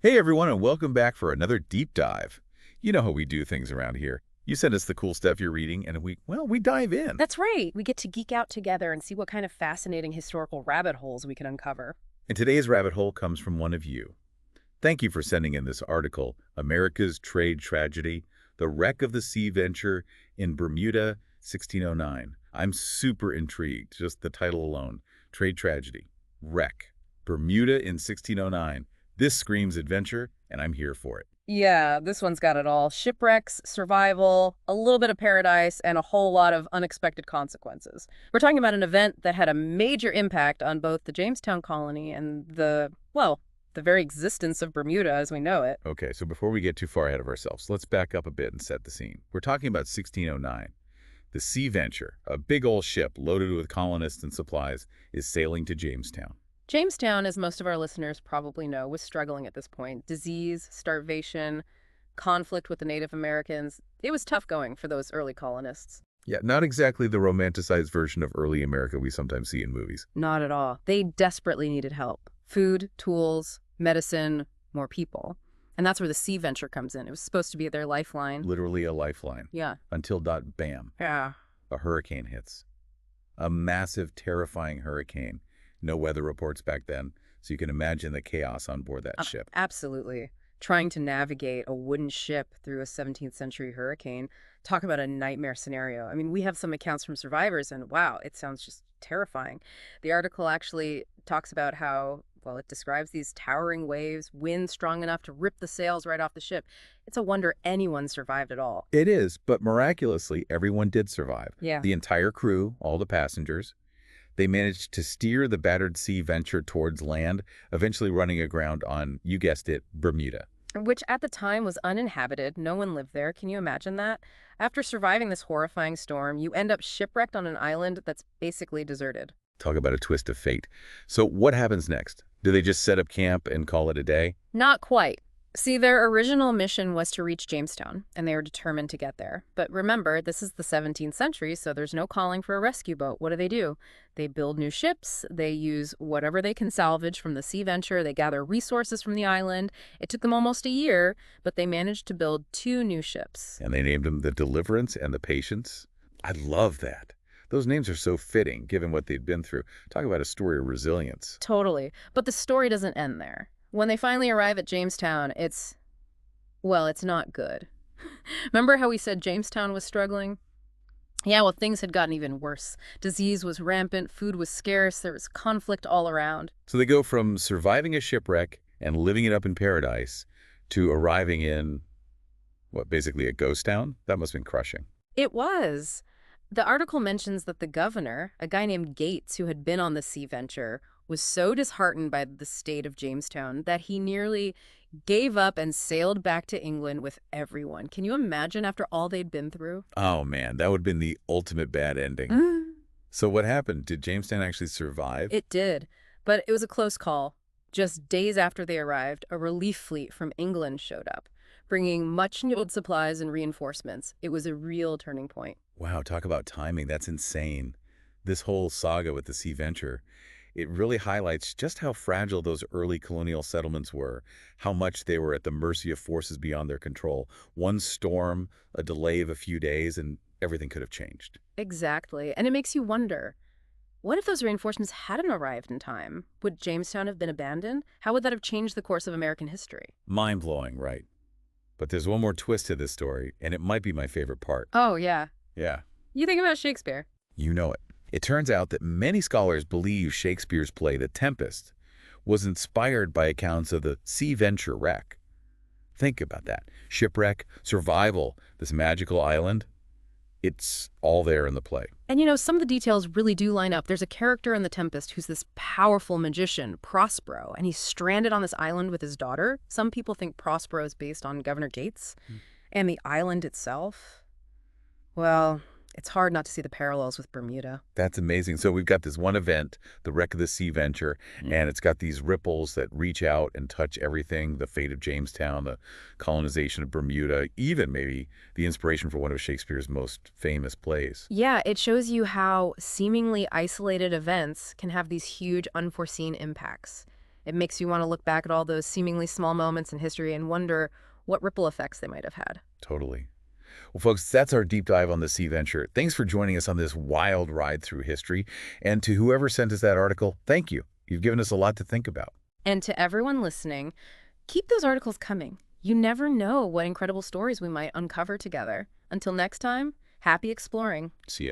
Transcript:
Hey everyone, and welcome back for another deep dive. You know how we do things around here. You send us the cool stuff you're reading, and we dive in. That's right. We get to geek out together and see what kind of fascinating historical rabbit holes we can uncover. And today's rabbit hole comes from one of you. Thank you for sending in this article, America's Trade Tragedy, The Wreck of the Sea Venture in Bermuda, 1609. I'm super intrigued, just the title alone. Trade Tragedy, Wreck, Bermuda in 1609. This screams adventure, and I'm here for it. Yeah, this one's got it all. Shipwrecks, survival, a little bit of paradise, and a whole lot of unexpected consequences. We're talking about an event that had a major impact on both the Jamestown Colony and the very existence of Bermuda as we know it. Okay, so before we get too far ahead of ourselves, let's back up a bit and set the scene. We're talking about 1609. The Sea Venture, a big old ship loaded with colonists and supplies, is sailing to Jamestown. Jamestown, as most of our listeners probably know, was struggling at this point. Disease, starvation, conflict with the Native Americans. It was tough going for those early colonists. Yeah, not exactly the romanticized version of early America we sometimes see in movies. Not at all. They desperately needed help. Food, tools, medicine, more people. And that's where the Sea Venture comes in. It was supposed to be their lifeline. Literally a lifeline. Yeah. Until bam, Yeah. a hurricane hits. A massive, terrifying hurricane. No weather reports back then, so you can imagine the chaos on board that ship. Absolutely. Trying to navigate a wooden ship through a 17th century hurricane. Talk about a nightmare scenario. I mean, we have some accounts from survivors, and wow, it sounds just terrifying. The article actually talks about how, well, it describes these towering waves, wind strong enough to rip the sails right off the ship. It's a wonder anyone survived at all. It is, but miraculously, everyone did survive. Yeah. The entire crew, all the passengers. They managed to steer the battered Sea Venture towards land, eventually running aground on, you guessed it, Bermuda. Which at the time was uninhabited. No one lived there. Can you imagine that? After surviving this horrifying storm, you end up shipwrecked on an island that's basically deserted. Talk about a twist of fate. So what happens next? Do they just set up camp and call it a day? Not quite. See, their original mission was to reach Jamestown, and they were determined to get there. But remember, this is the 17th century, so there's no calling for a rescue boat. What do? They build new ships, they use whatever they can salvage from the Sea Venture, they gather resources from the island. It took them almost a year, but they managed to build 2 new ships. And they named them the Deliverance and the Patience. I love that. Those names are so fitting, given what they'd been through. Talk about a story of resilience. Totally. But the story doesn't end there. When they finally arrive at Jamestown, it's not good. Remember how we said Jamestown was struggling? Yeah, well, things had gotten even worse. Disease was rampant, food was scarce, there was conflict all around. So they go from surviving a shipwreck and living it up in paradise to arriving in, basically a ghost town? That must have been crushing. It was. The article mentions that the governor, a guy named Gates who had been on the Sea Venture, was so disheartened by the state of Jamestown that he nearly gave up and sailed back to England with everyone. Can you imagine after all they'd been through? Oh man, that would have been the ultimate bad ending. So what happened? Did Jamestown actually survive? It did, but it was a close call. Just days after they arrived, a relief fleet from England showed up, bringing much-needed supplies and reinforcements. It was a real turning point. Wow, talk about timing. That's insane. This whole saga with the Sea Venture, it really highlights just how fragile those early colonial settlements were, how much they were at the mercy of forces beyond their control. One storm, a delay of a few days, and everything could have changed. Exactly. And it makes you wonder, what if those reinforcements hadn't arrived in time? Would Jamestown have been abandoned? How would that have changed the course of American history? Mind-blowing, right? But there's one more twist to this story, and it might be my favorite part. Oh, yeah. Yeah. You think about Shakespeare. You know it. It turns out that many scholars believe Shakespeare's play, The Tempest, was inspired by accounts of the Sea Venture wreck. Think about that. Shipwreck, survival, this magical island. It's all there in the play. And you know, some of the details really do line up. There's a character in The Tempest who's this powerful magician, Prospero, and he's stranded on this island with his daughter. Some people think Prospero is based on Governor Gates. And the island itself, well, it's hard not to see the parallels with Bermuda. That's amazing. So we've got this one event, the wreck of the Sea Venture, and it's got these ripples that reach out and touch everything, the fate of Jamestown, the colonization of Bermuda, even maybe the inspiration for one of Shakespeare's most famous plays. Yeah, it shows you how seemingly isolated events can have these huge unforeseen impacts. It makes you want to look back at all those seemingly small moments in history and wonder what ripple effects they might have had. Totally. Well, folks, that's our deep dive on the Sea Venture. Thanks for joining us on this wild ride through history. And to whoever sent us that article, thank you. You've given us a lot to think about. And to everyone listening, keep those articles coming. You never know what incredible stories we might uncover together. Until next time, happy exploring. See ya.